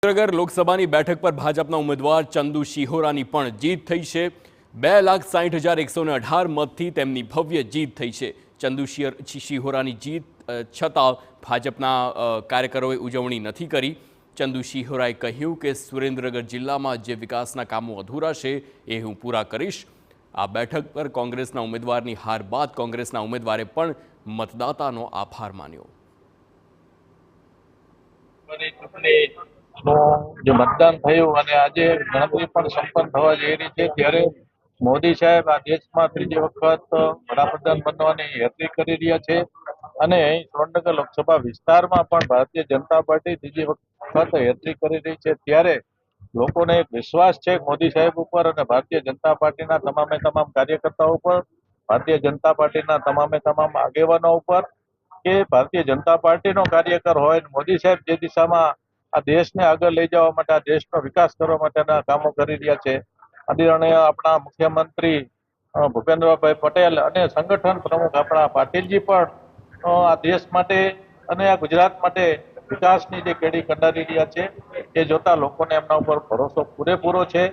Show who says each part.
Speaker 1: સુરેન્દ્રનગર લોકસભાની બેઠક પર ભાજપના ઉમેદવાર ચંદુ શિહોરાની પણ જીત થઈ છે। 2,60,118 મતથી તેમની ભવ્ય જીત થઈ છે। ચંદુ શિહોરાની જીત છતાં ભાજપના કાર્યકરોએ ઉજવણી નથી કરી। ચંદુ શિહોરાએ કહ્યું કે સુરેન્દ્રનગર જિલ્લામાં જે વિકાસના કામો અધૂરા છે એ હું પૂરા કરીશ। આ બેઠક પર કોંગ્રેસના ઉમેદવારની હાર બાદ કોંગ્રેસના ઉમેદવારે પણ મતદાતાનો આભાર માન્યો।
Speaker 2: જે મતદાન થયું અને આજે ગણતરી પણ સંપન્ન થવા જઈ રહી છે ત્યારે મોદી સાહેબ આ દેશમાં ત્રીજી વખત વડાપ્રધાન બનવાની હેટ્રિક કરી રહ્યા છે અને સુરેન્દ્રનગર લોકસભા વિસ્તારમાં પણ ભારતીય જનતા પાર્ટી ત્રીજી વખત હેટ્રિક કરી રહી છે ત્યારે લોકોને એક વિશ્વાસ છે મોદી સાહેબ ઉપર અને ભારતીય જનતા પાર્ટીના તમામે તમામ કાર્યકર્તાઓ ઉપર, ભારતીય જનતા પાર્ટીના તમામે તમામ આગેવાનો ઉપર કે ભારતીય જનતા પાર્ટીનો કાર્યકર હોય મોદી સાહેબ જે દિશામાં આ દેશને આગળ લઈ જવા માટે, આ દેશનો વિકાસ કરવા માટેના કામો કરી રહ્યા છે। આદરણીય આપણા મુખ્યમંત્રી ભૂપેન્દ્રભાઈ પટેલ અને સંગઠન પ્રમુખ આપણા પાટીલજી પણ આ દેશ માટે અને આ ગુજરાત માટે વિકાસની જે કેડી કંડારી રહ્યા છે એ જોતા લોકોને એમના ઉપર ભરોસો પૂરેપૂરો છે।